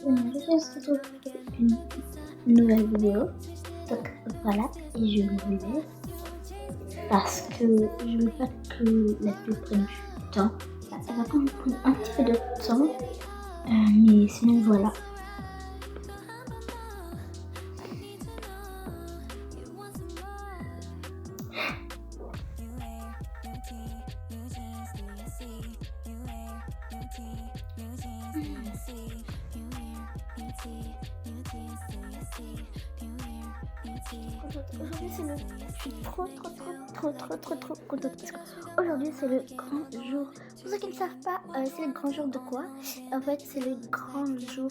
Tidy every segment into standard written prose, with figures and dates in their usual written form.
Je suis sur une nouvelle vidéo. Donc voilà, et je vous laisse parce que je veux pas que la vidéo prenne du temps. Elle va quand même prendre un petit peu de temps, mais sinon voilà. Aujourd'hui c'est le... Je suis trop contente parce qu'aujourd'hui c'est le grand jour. Pour ceux qui ne savent pas, c'est le grand jour de quoi? En fait c'est le grand jour...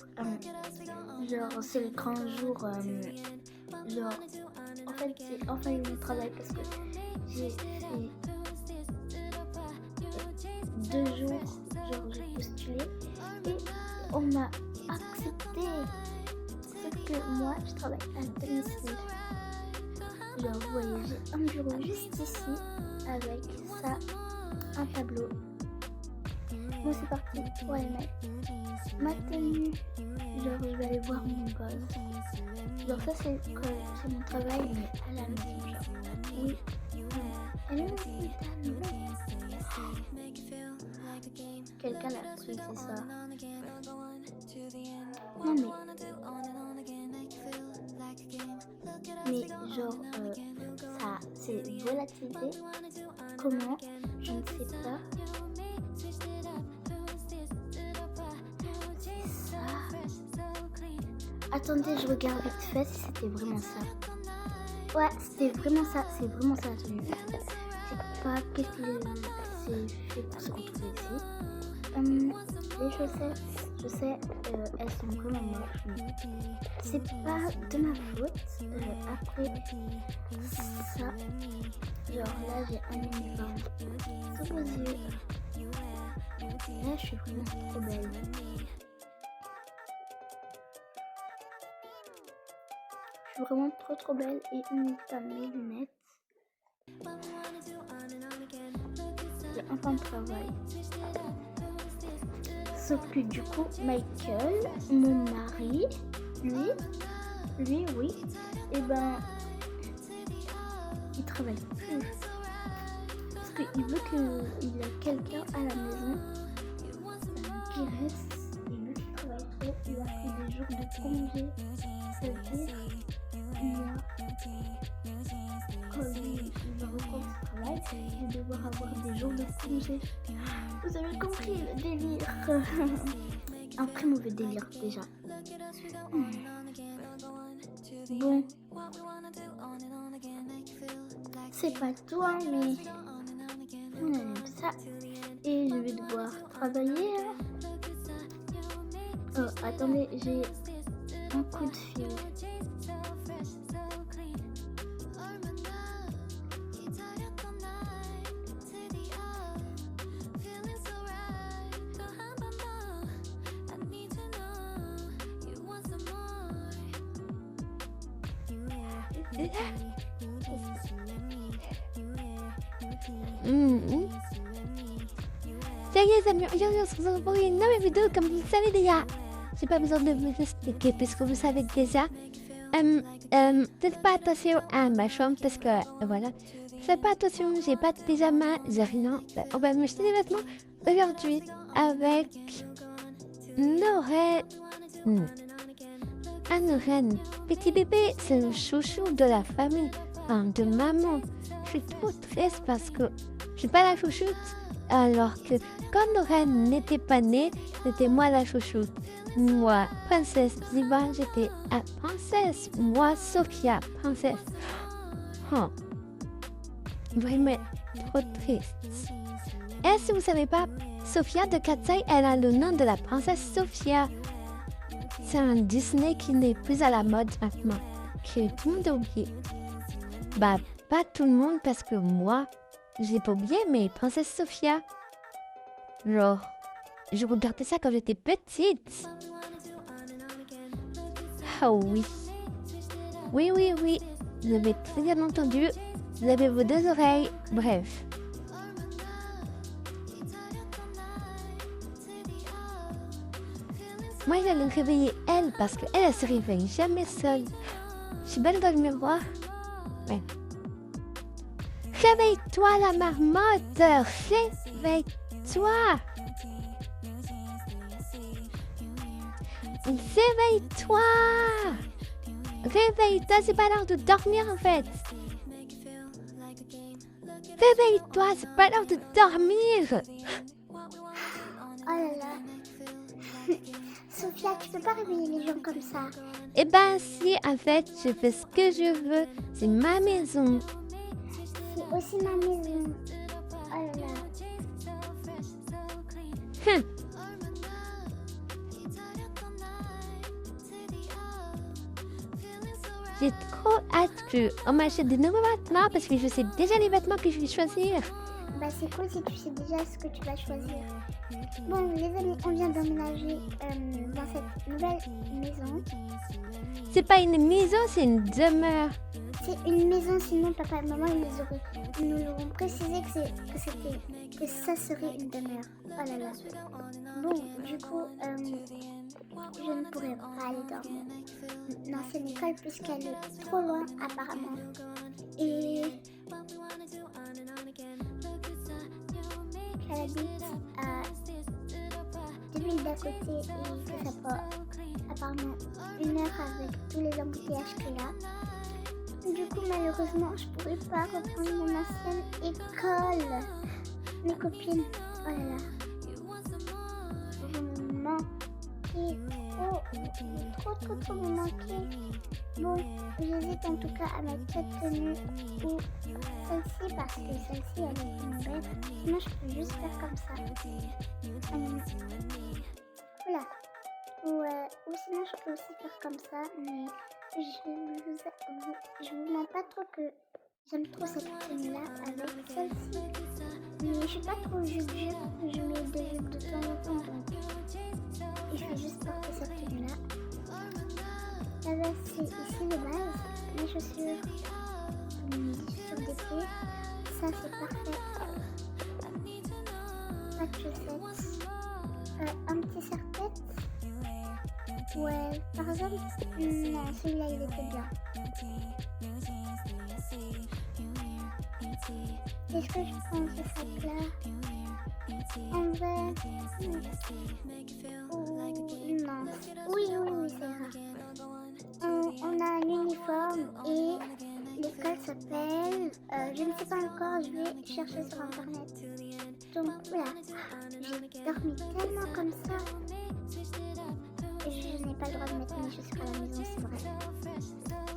genre c'est le grand jour... genre... En fait c'est enfin eu mon travail parce que j'ai fait 2 jours, genre j'ai postulé et on m'a accepté. Sauf que moi je travaille à domicile. Genre vous voyez, j'ai un bureau juste ici avec ça, un tableau. Bon c'est parti pour aller mettre ma tenue. Genre je vais aller voir mon boss. Genre ça c'est mon travail mais à la maison genre. Oui. Elle est aussi quelqu'un l'a pris, c'est ça. Non mais genre ça c'est volatilisé. Comment? Je ne sais pas. C'est ça. Attendez, je regarde vite fait si c'était vraiment ça. Ouais, c'était vraiment ça. C'est vraiment ça la tenue. Je sais pas qu'est-ce que c'est fait pour se retrouver ici. Les chaussettes, je sais, elles sont vraiment moches. C'est pas de ma faute. Après ça, genre là j'ai un uniforme sous vos yeux. Là je suis vraiment trop belle. Je suis vraiment trop belle et une pas mes lunettes. J'ai enfin de travail. Sauf que du coup, Michael, mon mari, lui, oui, et ben, il travaille plus. Parce qu'il veut qu'il y ait quelqu'un à la maison qui reste. Il veut qu'il travaille trop. Il a pris des jours de congé. C'est-à-dire, moi, quand lui, il va reprendre son travail, je vais devoir avoir des jours de congé. Vous avez compris le délire. Un très mauvais délire déjà. Bon, c'est pas tout hein, mais on aime ça. Et je vais devoir travailler. Oh, attendez, j'ai un coup de fil. Ça y est, Samuel, aujourd'hui on se retrouve pour une nouvelle vidéo comme vous le savez déjà. J'ai pas besoin de vous expliquer puisque vous savez déjà. Faites pas attention à ma chambre parce que voilà. Faites pas attention, j'ai pas de pyjama, j'ai rien. On va m'acheter des vêtements aujourd'hui avec Noren. Noren, petit bébé, c'est le chouchou de la famille, enfin de maman. Je suis trop triste parce que je suis pas la chouchoute. Alors que quand Noren n'était pas née, c'était moi la chouchoute. Moi, princesse Ziva, j'étais la princesse. Moi, Sophia, princesse. Oh. Vraiment trop triste. Et si vous savez pas, Sophia de Katsai, elle a le nom de la princesse Sophia. C'est un Disney qui n'est plus à la mode maintenant, que tout le monde a oublié. Bah, pas tout le monde parce que moi, j'ai pas oublié, mais princesse Sophia. Genre, je regardais ça quand j'étais petite. Ah oui. Oui, vous avez très bien entendu. Vous avez vos 2 oreilles. Bref. moi j'allais réveiller elle parce qu'elle elle se réveille jamais seule. Je suis belle dans le miroir. Ouais. Réveille-toi la marmotte, réveille-toi. Réveille-toi. Réveille-toi, c'est pas l'heure de dormir en fait. Réveille-toi, c'est pas l'heure de dormir. Oh là là. Sophia, tu peux pas réveiller les gens comme ça. Eh ben si, en fait, je fais ce que je veux. C'est ma maison. C'est aussi ma maison. Oh là là. J'ai trop hâte qu'on m'achète de nouveaux vêtements parce que je sais déjà les vêtements que je vais choisir. Bah c'est cool si tu sais déjà ce que tu vas choisir. Bon les amis, on vient d'emménager dans cette nouvelle maison. C'est pas une maison, c'est une demeure. C'est une maison, sinon papa et maman ils nous auront précisé que ça serait une demeure. Oh là là. Bon, du coup, je ne pourrais pas aller dans l'ancienne école puisqu'elle est trop loin apparemment. Et elle habite à 2 villes d'à côté et que ça prend apparemment 1 heure avec tous les embouteillages qu'il y a. Du coup, malheureusement, je pourrais pas reprendre mon ancienne école. Mes copines, oh là là, vous me manquez trop me manquez. Bon, j'hésite en tout cas à mettre cette tenue ou celle-ci parce que celle-ci elle est vraiment belle. Sinon, je peux juste faire comme ça. Voilà. Ou sinon, je peux aussi faire comme ça, mais je vous mens pas trop que j'aime trop cette tenue-là avec celle-ci. Mais je suis pas trop jupe, je mets des jupes de temps en temps, donc et je vais juste porter cette tenue-là. Là, c'est ici de base, mes chaussures d'été, ça c'est parfait. Pas de chaussettes, un petit serre-tête. Ouais, par exemple, non, celui-là il était bien. Est-ce que je prends ce sac-là? En vrai, non. Oui, c'est rare. On a un uniforme et l'école s'appelle, je ne sais pas encore, je vais chercher sur internet. Donc voilà, j'ai dormi tellement comme ça. Je n'ai pas le droit de mettre mes chaussures à la maison, c'est vrai.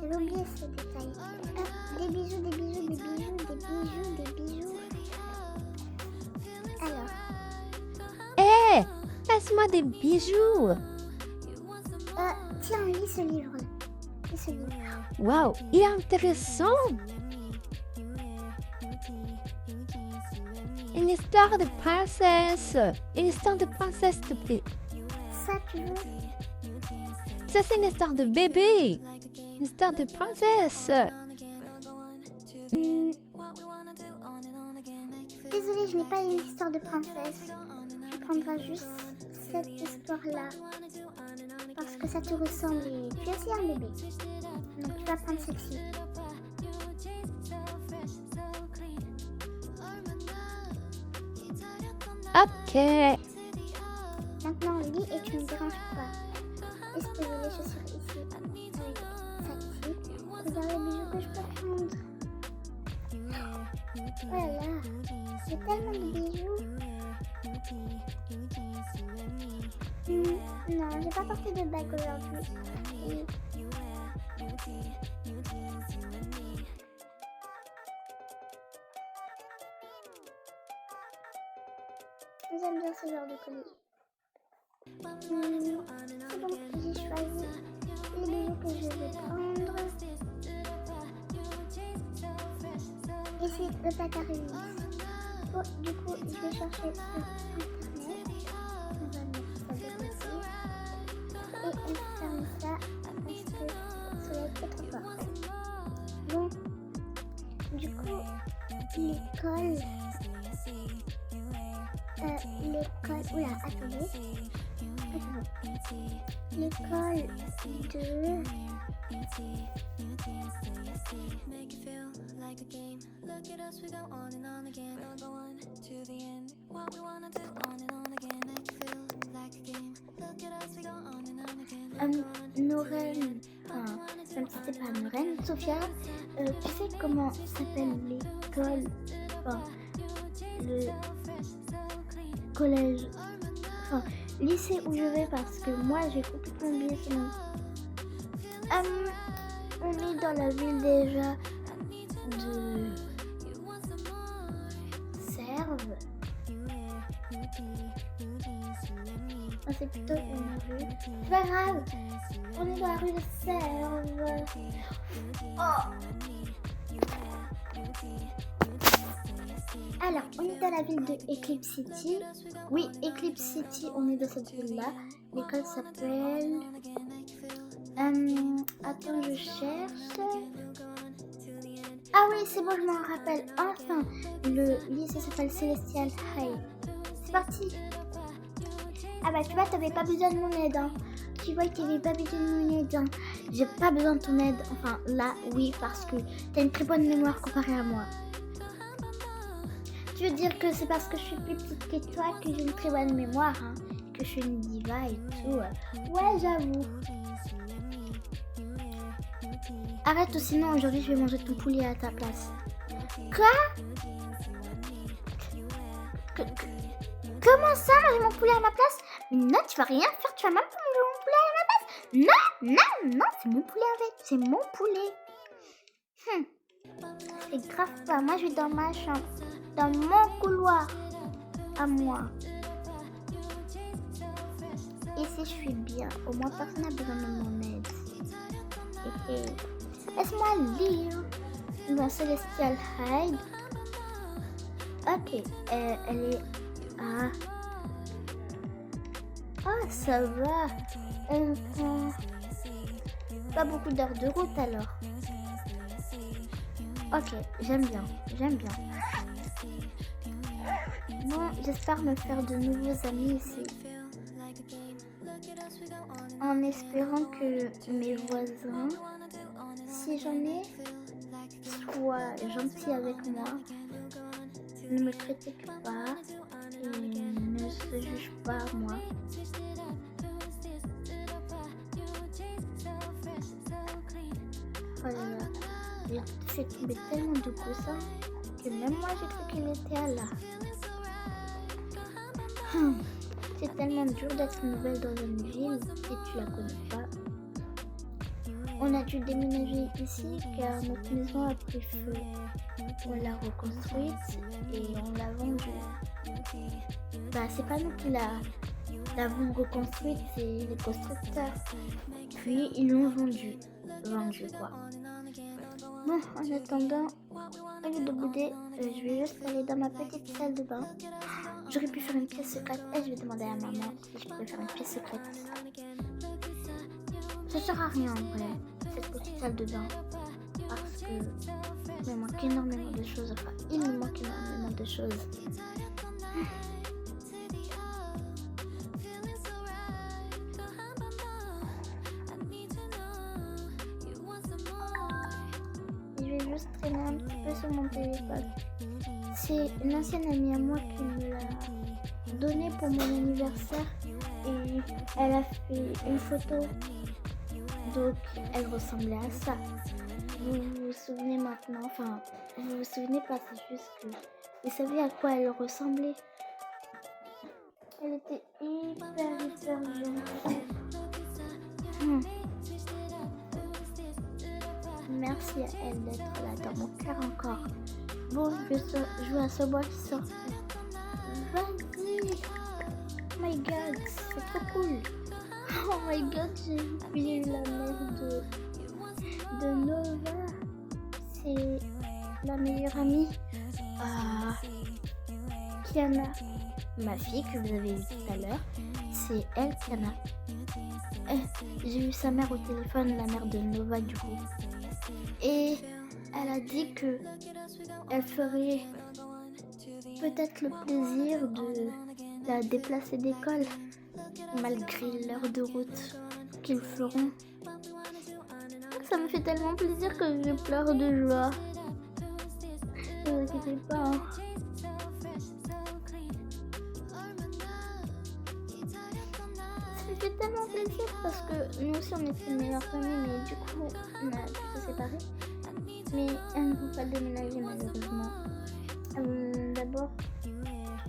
J'avais oublié ce détail. Des bijoux. Alors. Hé, passe-moi des bijoux. Tiens, lis ce livre. Waouh, il est intéressant. Une histoire de princesse. Une histoire de princesse, s'il te plaît. Ça, tu veux? Ça, c'est une histoire de bébé. Une histoire de princesse. Désolée, je n'ai pas une histoire de princesse. Tu prendras juste cette histoire-là. Parce que ça te ressemble et tu es aussi un bébé. Donc tu vas prendre celle-ci. Ok. Maintenant, lis et tu ne me déranges pas. Est-ce que j'ai les chaussures ici avec celle-ci? Regarde les bijoux que je peux prendre. Voilà, j'ai tellement de bijoux. Non, j'ai pas porté de bague aujourd'hui. J'aime bien ce genre de collier. C'est bon, j'ai choisi les bijoux que je vais prendre. Ici, le placard est lisse. Bon, du coup, je vais chercher sur internet. On va mettre ça de côté. Et on ferme ça parce que le soleil est trop fort. Bon, du coup, l'école. Oula, attendez. L'école de... Noren, enfin, même si c'est pas Noren, Sophia, tu sais comment s'appelle l'école, enfin, le collège, enfin, lycée où je vais parce que moi j'ai complètement oublié ce nom. On est dans la ville déjà de Serve. Ah, c'est plutôt une rue. C'est pas grave. On est dans la rue de Serve. Oh. Alors, on est dans la ville de Eclipse City. Oui, Eclipse City, on est dans cette ville-là. L'école s'appelle... attends, je cherche. Ah oui, c'est bon, je m'en rappelle. Enfin, le lycée s'appelle Celestial High. C'est parti. Ah bah tu vois, t'avais pas besoin de mon aide. Hein. Tu vois, t'avais pas besoin de mon aide. Hein. J'ai pas besoin de ton aide. Enfin, là, oui, parce que t'as une très bonne mémoire comparée à moi. Tu veux dire que c'est parce que je suis plus petite que toi que j'ai une très bonne mémoire, hein, que je suis une diva et tout. Ouais, j'avoue. Arrête ou sinon aujourd'hui je vais manger ton poulet à ta place. Quoi? Comment ça, manger mon poulet à ma place? Mais non, tu vas rien faire, tu vas même pas manger mon poulet à ma place. Non, c'est mon poulet avec, c'est mon poulet. C'est grave pas, moi je vais dans ma chambre, dans mon couloir, à moi. Ici je suis bien, au moins personne n'a besoin de mon aide. Laisse-moi lire dans Celestial High. Ok, elle est à... Ah, ça va. Pas beaucoup d'heures de route alors. Ok, j'aime bien. Bon, j'espère me faire de nouveaux amis ici. En espérant que mes voisins, si j'en ai, soient gentils avec moi, ne me critiquent pas et ne se jugent pas moi. Oh là là, j'ai fait tomber tellement de coussins que même moi j'ai cru qu'il était à là. C'est tellement dur d'être nouvelle dans une ville et tu la connais pas. On a dû déménager ici car notre maison a pris feu. On l'a reconstruite et on l'a vendue. Bah c'est pas nous qui l'avons reconstruite, c'est les constructeurs. Puis ils l'ont vendue quoi. Bon, en attendant, au lieu de bouder, je vais juste aller dans ma petite salle de bain. J'aurais pu faire une pièce secrète et je vais demander à maman si je pourrais faire une pièce secrète. Ça sert à rien en vrai, cette petite salle de bain. Parce que il me manque énormément de choses. Enfin, il me manque énormément de choses. Je vais juste traîner un petit peu sur mon téléphone. C'est une ancienne amie à moi qui me l'a donné pour mon anniversaire et elle a fait une photo, donc elle ressemblait à ça. Vous vous souvenez maintenant, enfin vous vous souvenez pas, c'est juste que vous savez à quoi elle ressemblait. Elle était hyper gentille. Merci à elle d'être là dans mon cœur encore. Bon, je joue à ce bois qui sort. Vas-y. Oh my god, c'est trop cool. Oh my god, j'ai eu la mère de Nova. C'est la meilleure amie. Kiana, ma fille que vous avez vue tout à l'heure. C'est elle, Kiana. J'ai eu sa mère au téléphone, la mère de Nova du coup. Et elle a dit que elle ferait peut-être le plaisir de la déplacer d'école malgré l'heure de route qu'ils feront. Ça me fait tellement plaisir que je pleure de joie. Ne vous inquiétez pas. Hein. Ça me fait tellement plaisir parce que nous aussi on était une meilleure famille, mais du coup on a dû se séparer. Mais elles ne vont pas déménager malheureusement. D'abord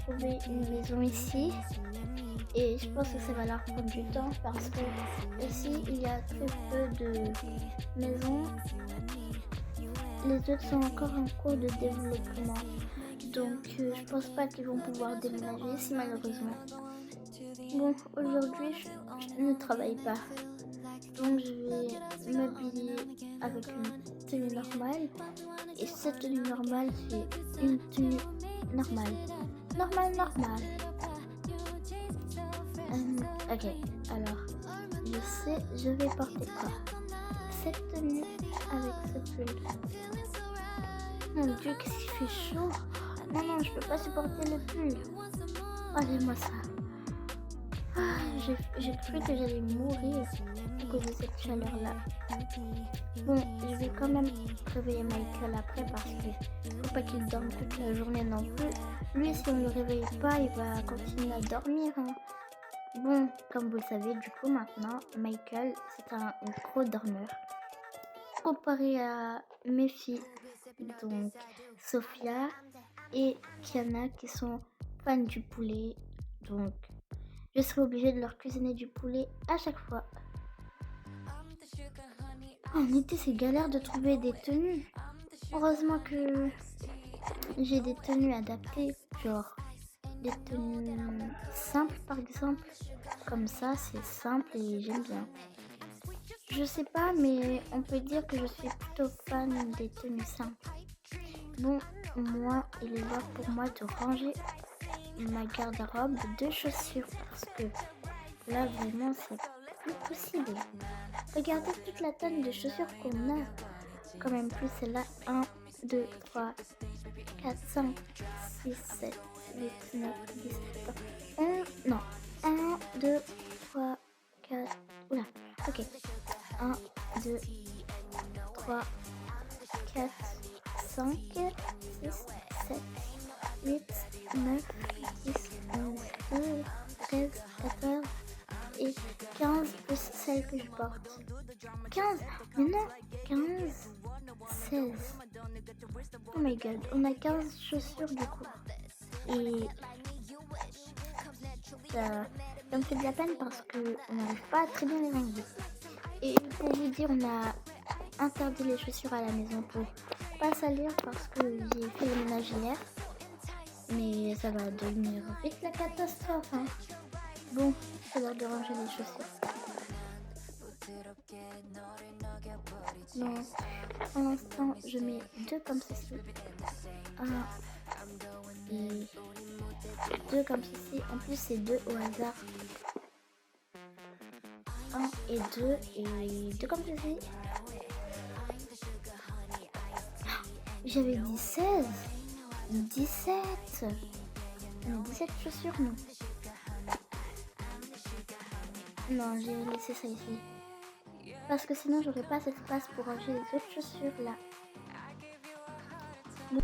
trouver une maison ici. Et je pense que ça va leur prendre du temps parce que ici il y a très peu de maisons. Les autres sont encore en cours de développement. Donc je pense pas qu'ils vont pouvoir déménager ici malheureusement. Bon, aujourd'hui je ne travaille pas. Donc je vais m'habiller avec une tenue normale. Et cette tenue normale c'est une tenue normale. Normale. Ok, alors, je sais, je vais porter quoi? Cette tenue avec ce pull. Mon Dieu, qu'est-ce qu'il fait chaud! Non, je peux pas supporter le pull. Regardez-moi ça. Ah, j'ai cru que j'allais mourir à cause de cette chaleur-là. Bon, je vais quand même réveiller Michael après parce que faut pas qu'il dorme toute la journée non plus. Lui, si on le réveille pas, il va continuer à dormir. Hein. Bon, comme vous le savez, du coup maintenant, Michael, c'est un gros dormeur. Comparé à mes filles, donc Sophia et Kiana, qui sont fans du poulet. Donc, je serai obligée de leur cuisiner du poulet à chaque fois. En été, c'est galère de trouver des tenues. Heureusement que j'ai des tenues adaptées, genre des tenues simples par exemple. Comme ça, c'est simple et j'aime bien. Je sais pas, mais on peut dire que je suis plutôt fan des tenues simples. Bon, moi, il est l'heure pour moi de ranger ma garde-robe de chaussures parce que là, vraiment, c'est plus possible. Regardez toute la tonne de chaussures qu'on a. Quand même plus, c'est là 1, 2, 3, 4, 5, 6, 7, 8, 9, 10, 11, non. 1, 2, 3, 4, oula, ok. 1, 2, 3, 4, 5, 6, 7, 8, 9, 10, 11, 12, 13, 14 et 15 plus celle que je porte. 15, mais non, 15, 16. Oh my god, on a 15 chaussures du coup. Et ça me fait de la peine parce qu'on n'arrive pas à très bien les ranger. Et pour vous dire, on a interdit les chaussures à la maison pour pas salir parce que j'ai fait le ménage hier. Mais ça va devenir vite la catastrophe. Hein. Bon, c'est l'heure de ranger les chaussures. Donc, pour l'instant, je mets 2 comme ceci. 1 et 2 comme ceci. En plus, c'est 2 au hasard. 1 et 2 comme ceci. J'avais dit 16. 17. On a 17 chaussures, non. Non, j'ai laissé ça ici. Parce que sinon, j'aurais pas cette place pour ranger les autres chaussures là. Bon.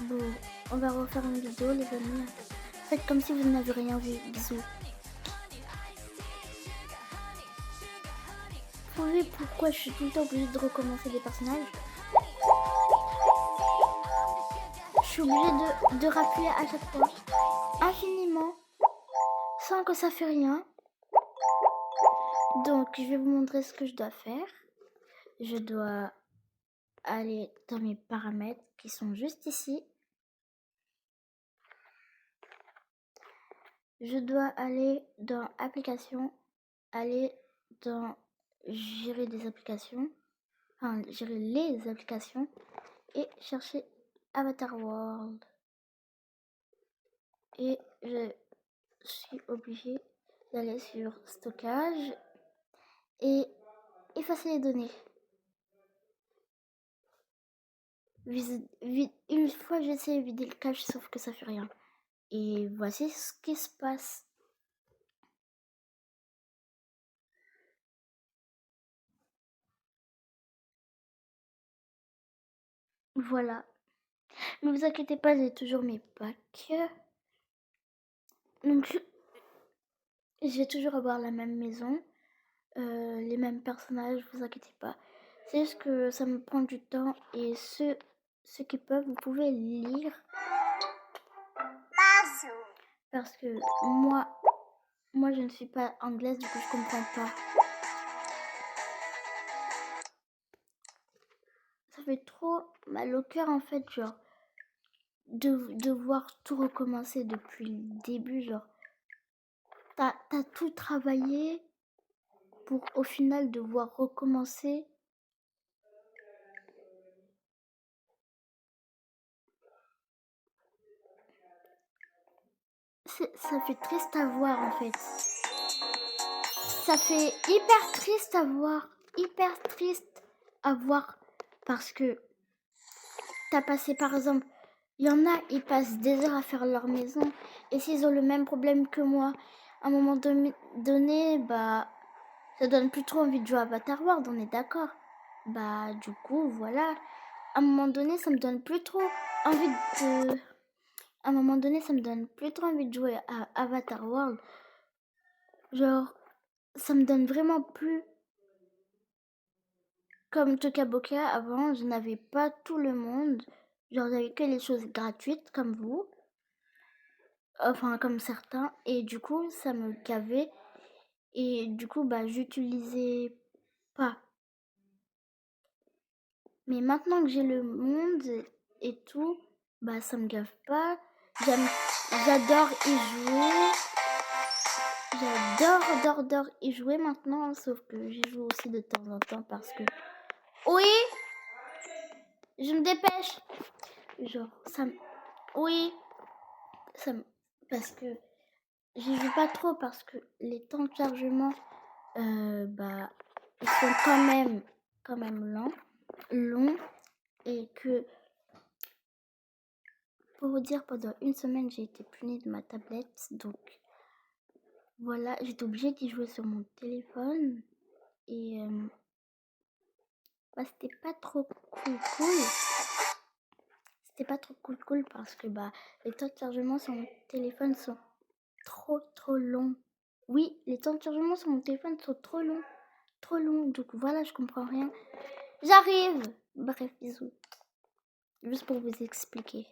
Bon, on va refaire une vidéo les amis. Faites comme si vous n'avez rien vu. Bisous. Vous savez pourquoi je suis tout le temps obligée de recommencer des personnages? Je suis obligée de rappeler à chaque fois. Infiniment. Sans que ça fait rien. Donc je vais vous montrer ce que je dois faire. Je dois aller dans mes paramètres qui sont juste ici. Je dois aller dans applications, aller dans gérer des applications, enfin gérer les applications et chercher Avatar World. Et je suis obligée d'aller sur stockage et effacer les données. Une fois j'ai essayé de vider le cache, sauf que ça fait rien. Et voici ce qui se passe. Voilà. Ne vous inquiétez pas, j'ai toujours mes packs. Donc je vais toujours avoir la même maison, les mêmes personnages, vous inquiétez pas. C'est juste que ça me prend du temps et ceux qui peuvent, vous pouvez lire. Parce que moi je ne suis pas anglaise, du coup je comprends pas. Ça fait trop mal au cœur en fait, genre de devoir tout recommencer depuis le début, genre t'as tout travaillé pour au final devoir recommencer. Ça fait triste à voir en fait. Ça fait hyper triste à voir parce que t'as passé par exemple, il y en a, ils passent des heures à faire leur maison et s'ils ont le même problème que moi, à un moment donné, bah ça donne plus trop envie de jouer à Avatar World, on est d'accord. Bah du coup voilà, à un moment donné ça me donne plus trop envie de... À un moment donné ça me donne plus trop envie de jouer à Avatar World. Genre, ça me donne vraiment plus... Comme Tokaboka, avant, je n'avais pas tout le monde. Genre, j'avais que les choses gratuites, comme vous. Enfin, comme certains. Et du coup, ça me gavait. Et du coup, bah, j'utilisais pas. Mais maintenant que j'ai le monde et tout, bah, ça me gave pas. J'adore y jouer. J'adore y jouer maintenant. Sauf que j'y joue aussi de temps en temps parce que... Oui, je me dépêche. Genre, ça me... Oui, ça me... Parce que j'y joue pas trop parce que les temps de chargement, bah, ils sont quand même longs. Et que, pour vous dire, pendant une semaine, j'ai été punie de ma tablette. Donc, voilà, j'étais obligée d'y jouer sur mon téléphone. Et, bah, c'était pas trop cool. C'était pas trop cool parce que, bah, les temps de chargement sur mon téléphone sont trop long. Oui, les temps de chargement sur mon téléphone sont trop longs. Donc voilà, je comprends rien. J'arrive. Bref, bisous. Juste pour vous expliquer.